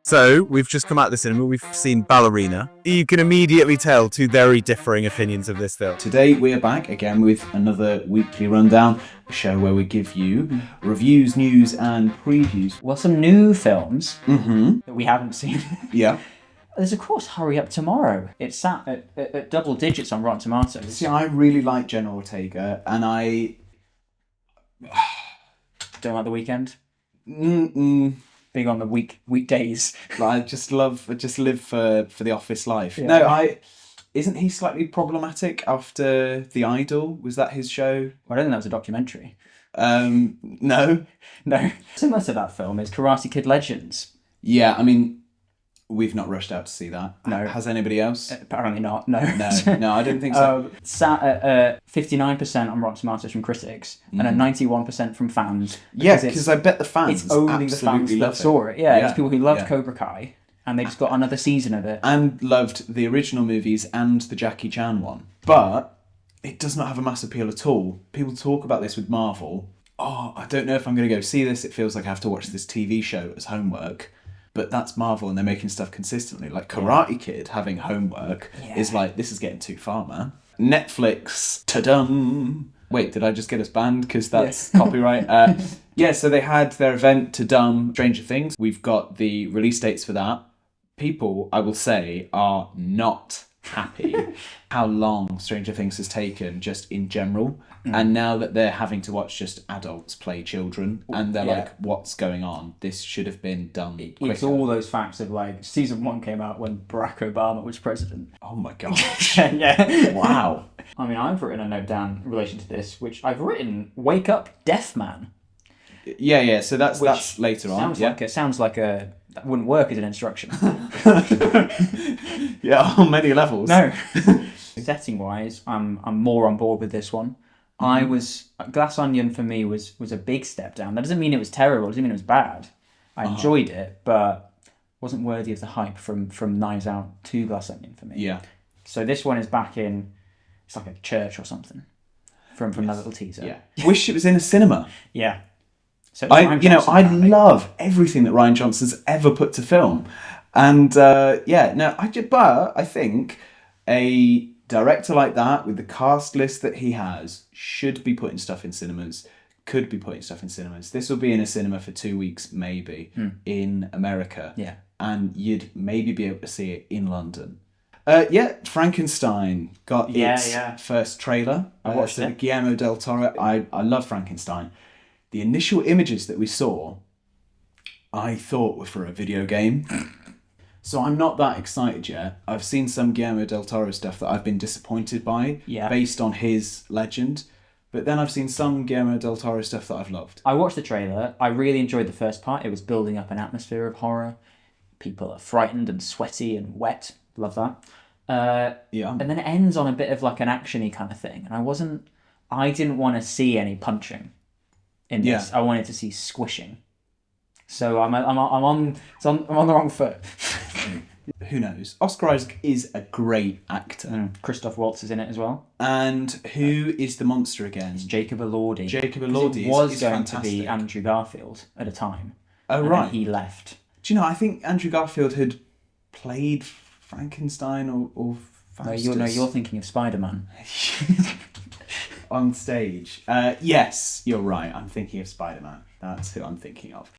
So, we've just come out of the cinema, we've seen Ballerina. You can immediately tell two very differing opinions of this film. Today we are back again with another weekly rundown, a show where we give you reviews, news and previews. Well, some new films that we haven't seen. Yeah. There's, of course, Hurry Up Tomorrow. It's sat at double digits on Rotten Tomatoes. See, I really like Jenna Ortega, and I... Don't like The Weekend? Big on the weekdays. I just live for the office life. Yeah. No, isn't he slightly problematic after The Idol? Was that his show? Well, I don't think that was a documentary. No. No. Similar to that film is Karate Kid Legends. Yeah, I mean, we've not rushed out to see that. No. Has anybody else? Apparently not, no. No, I don't think so. Sat at 59% on Rotten Tomatoes from critics and a 91% from fans. Yeah, because I bet the fans It's only the fans that saw it. Yeah, it's people who loved Cobra Kai and they just got another season of it. And loved the original movies and the Jackie Chan one. But it does not have a mass appeal at all. People talk about this with Marvel. Oh, I don't know if I'm going to go see this. It feels like I have to watch this TV show as homework. But that's Marvel and they're making stuff consistently. Like Karate Kid having homework is like, this is getting too far, man. Netflix, ta-dum. Wait, did I just get us banned? Because that's copyright. So they had their event, ta-dum, Stranger Things. We've got the release dates for that. People, I will say, are not happy how long Stranger Things has taken just in general. And now that they're having to watch just adults play children and they're like, what's going on? This should have been done quicker. It's all those facts of like, season 1 came out when Barack Obama was president. Oh my gosh. Yeah. Wow. I mean, I've written a note down in relation to this, which I've written, Wake Up, Deaf Man. Yeah, so that's later on. Sounds like that wouldn't work as an instruction. Yeah, on many levels. No. Setting wise, I'm more on board with this one. Glass Onion for me was a big step down. That doesn't mean it was terrible, it doesn't mean it was bad. I enjoyed it, but wasn't worthy of the hype from Knives Out to Glass Onion for me. Yeah. So this one is back in, it's like a church or something from that little teaser. Yeah. Wish it was in a cinema. Yeah. So I love everything that Rian Johnson's ever put to film. And but I think a director like that with the cast list that he has should be putting stuff in cinemas, could be putting stuff in cinemas. This will be in a cinema for 2 weeks maybe in America. Yeah. And you'd maybe be able to see it in London. Frankenstein got its first trailer. I watched it. Guillermo del Toro. I love Frankenstein. The initial images that we saw, I thought were for a video game. So I'm not that excited yet. I've seen some Guillermo del Toro stuff that I've been disappointed by based on his legend. But then I've seen some Guillermo del Toro stuff that I've loved. I watched the trailer. I really enjoyed the first part. It was building up an atmosphere of horror. People are frightened and sweaty and wet. Love that. And then it ends on a bit of like an action-y kind of thing. And I didn't want to see any punching in this. I wanted to see squishing. So I'm on the wrong foot. Who knows? Oscar Isaac is a great actor. Christoph Waltz is in it as well. And who is the monster again? It's Jacob Elordi. Jacob Elordi was going fantastic. to be Andrew Garfield at a time. Oh, and right. Then he left. Do you know, I think Andrew Garfield had played Frankenstein or Faustus. No, you're thinking of Spider-Man. On stage. Yes, you're right. I'm thinking of Spider-Man. That's who I'm thinking of.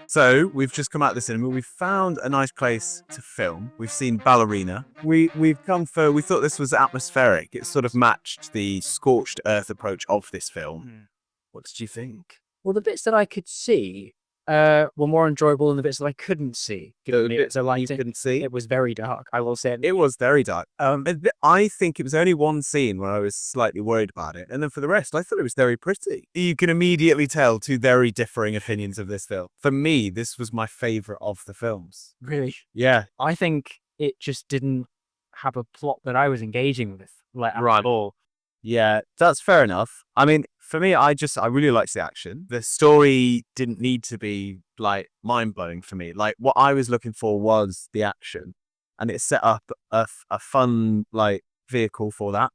So, we've just come out of the cinema. We've found a nice place to film. We've seen Ballerina. We thought this was atmospheric. It sort of matched the scorched earth approach of this film. What did you think? Well, the bits that I could see were more enjoyable than the bits that I couldn't see. The bits that you couldn't see? It was very dark, I will say. It was very dark. I think it was only one scene where I was slightly worried about it. And then for the rest, I thought it was very pretty. You can immediately tell two very differing opinions of this film. For me, this was my favourite of the films. Really? Yeah. I think it just didn't have a plot that I was engaging with. At all. Yeah, that's fair enough. I mean, for me, I really liked the action. The story didn't need to be like mind-blowing for me. Like what I was looking for was the action, and it set up a fun like vehicle for that.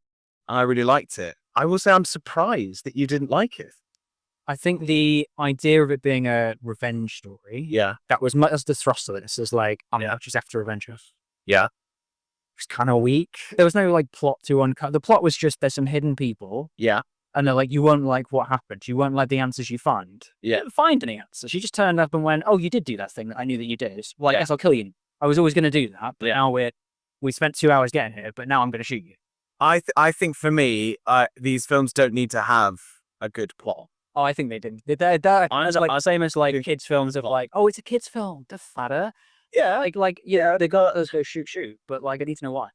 And I really liked it. I will say I'm surprised that you didn't like it. I think the idea of it being a revenge story, that was the thrust of this. Is like, I'm not just after revenge. Yeah. It's kind of weak. There was no like plot to uncut. The plot was just there's some hidden people. Yeah. And they're like, you won't like what happened. You won't like the answers you find. Yeah. You didn't find any answers. You just turned up and went, oh, you did do that thing that I knew that you did. Well, I guess I'll kill you. I was always going to do that, but now we spent 2 hours getting here, but now I'm going to shoot you. I think for me, these films don't need to have a good plot. Oh, I think they didn't. They're like same as like kids' films of like, oh, it's a kids' film. Doesn't matter. Yeah. Like they go, let's go shoot, but like I need to know why.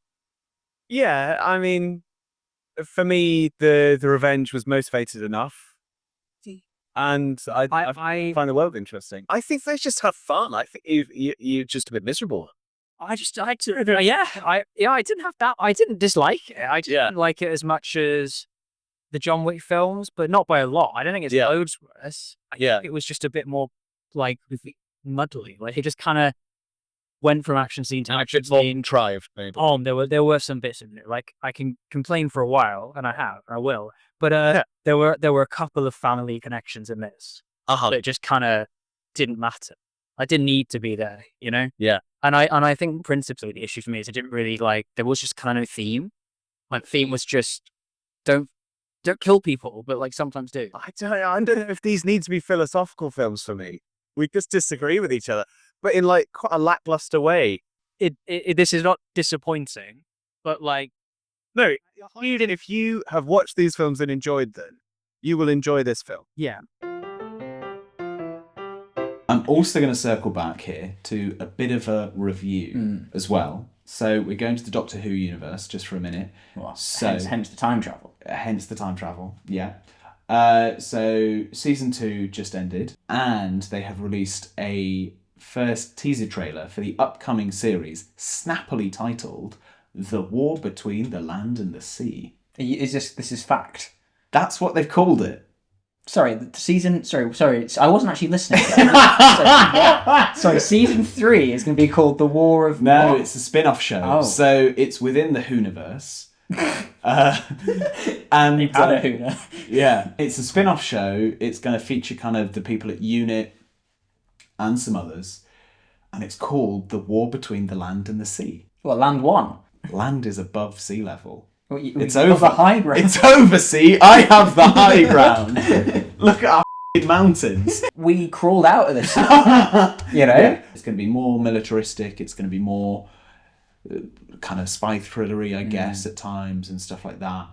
Yeah, I mean, for me, the revenge was motivated enough, and I find the world interesting. I think they just have fun. I think you're just a bit miserable. I didn't have that. I didn't dislike it. I didn't like it as much as the John Wick films, but not by a lot. I don't think it's loads worse. I think it was just a bit more like muddly. Like it just kind of went from action scene to action scene. Maybe. There were some bits in it. Like I can complain for a while, and I will. But there were a couple of family connections in this that just kind of didn't matter. I didn't need to be there, you know. Yeah. And I think principally the issue for me is I didn't really like. There was just kind of no theme. My theme was just don't kill people, but like sometimes do. I don't know if these need to be philosophical films for me. We just disagree with each other, but in like quite a lackluster way. This is not disappointing, but like no. If you have watched these films and enjoyed them, you will enjoy this film. Yeah. I'm also going to circle back here to a bit of a review as well. So we're going to the Doctor Who universe just for a minute. Well, hence the time travel. Hence the time travel, yeah. So season 2 just ended, and they have released a first teaser trailer for the upcoming series, snappily titled "The War Between the Land and the Sea." This is fact? That's what they've called it. Sorry, the season. Sorry. I wasn't actually listening. Sorry, season 3 is going to be called The War of. No, what? it's a spin-off show. Oh. So it's within the Whoniverse. And You've had a Hoona. Yeah, it's a spin-off show. It's going to feature kind of the people at Unit and some others, and it's called The War Between the Land and the Sea. Well, Land 1. Land is above sea level. It's over the high ground. It's over sea. I have the high ground. Look at our mountains. We crawled out of this. You know? Yeah. It's going to be more militaristic. It's going to be more kind of spy thrillery, I guess, at times and stuff like that.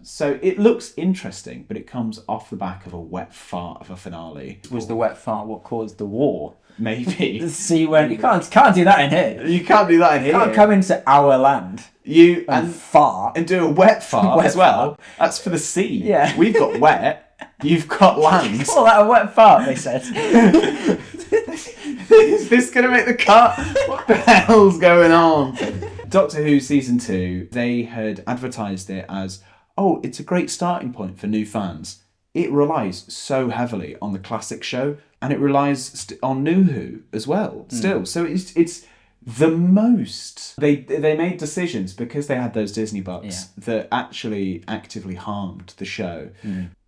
So it looks interesting, but it comes off the back of a wet fart of a finale. Was the wet fart what caused the war? Maybe. See, when you can't do that in here. You can't do that in here. You can't come into our land. And fart and do a wet fart wet as well. Fart. That's for the sea. Yeah. We've got wet. You've got land. Call that a wet fart, they said. Is this going to make the cut? What the hell's going on? Doctor Who Season 2, they had advertised it as, oh, it's a great starting point for new fans. It relies so heavily on the classic show, and it relies on New Who as well, still. So it's the most. They made decisions because they had those Disney bucks that actually actively harmed the show.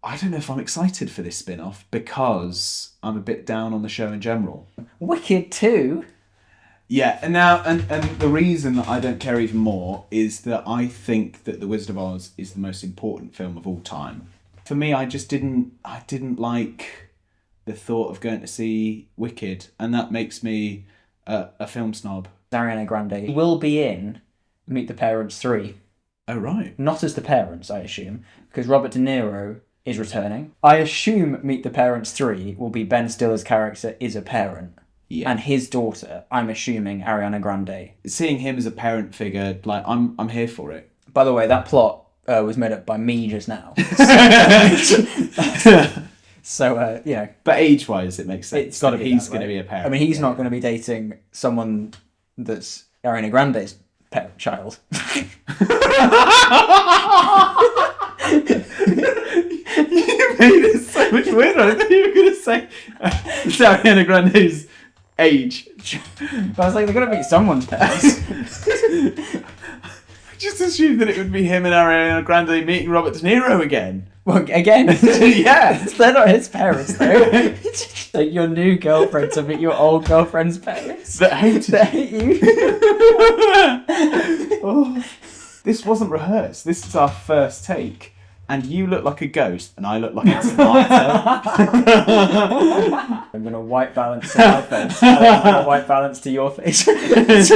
I don't know if I'm excited for this spin-off because I'm a bit down on the show in general. Wicked 2? Yeah, and the reason that I don't care even more is that I think that The Wizard of Oz is the most important film of all time. For me, I didn't like the thought of going to see Wicked, and that makes me a film snob. Ariana Grande will be in Meet the Parents 3. Oh, right. Not as the parents, I assume, because Robert De Niro is returning. I assume Meet the Parents 3 will be Ben Stiller's character is a parent. Yeah. And his daughter, I'm assuming Ariana Grande. Seeing him as a parent figure, like, I'm here for it. By the way, that plot was made up by me just now. So, you know. But age-wise, it makes sense. It's got to be he's going to be a parent. I mean, he's not going to be dating someone that's Ariana Grande's child. You made it so much weirder. I thought you were going to say Ariana Grande's age. I was like, they're going to meet someone's parents. I just assumed that it would be him and Ariana Grande meeting Robert De Niro again. Well, again, Yeah. they're not his parents, though. It's just like your new girlfriend to meet your old girlfriend's parents. That hated They hate you. Oh. This wasn't rehearsed. This is our first take. And you look like a ghost, and I look like a spider. I'm going to white balance to my face. I'm going to white balance to your face. There's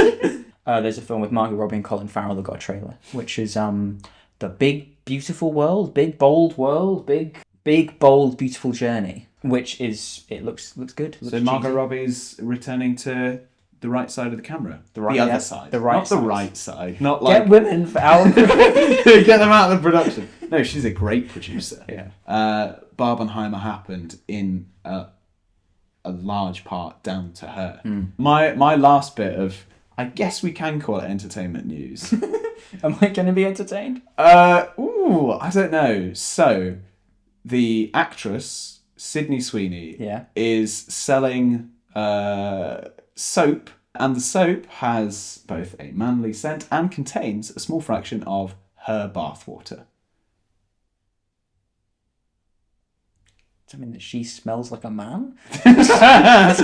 a film with Margot Robbie and Colin Farrell that got a trailer, which is The Big Beautiful World, Big Bold World, Big Bold Beautiful Journey, which is, it looks good. Looks So Margot cheesy. Robbie's returning to the right side of the camera. The right- other yeah, side. the right Not the side. right side. Not like... Get women for our... Get them out of the production. No, she's a great producer. Yeah. Barbenheimer happened in a large part down to her. My last bit of, I guess we can call it entertainment news. Am I going to be entertained? I don't know. So, the actress, Sydney Sweeney, Yeah. is selling soap, and the soap has both a manly scent and contains a small fraction of her bathwater. Does that mean that she smells like a man? Yeah.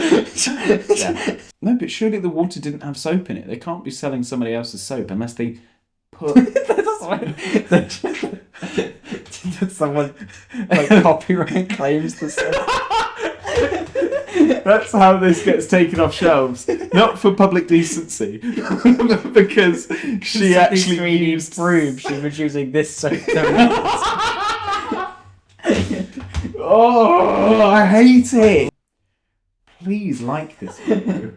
No, but surely the water didn't have soap in it. They can't be selling somebody else's soap unless they put... Someone like copyright claims the soap. That's how this gets taken off shelves. Not for public decency, because she actually used... proved she was using this soap. Oh, I hate it. Please like this video.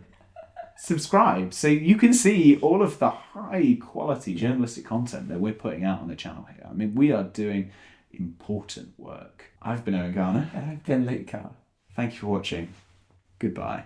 Subscribe so you can see all of the high quality journalistic content that we're putting out on the channel here. I mean, we are doing important work. I've been Ariana. I've been Luke Carr. Thank you for watching. Goodbye.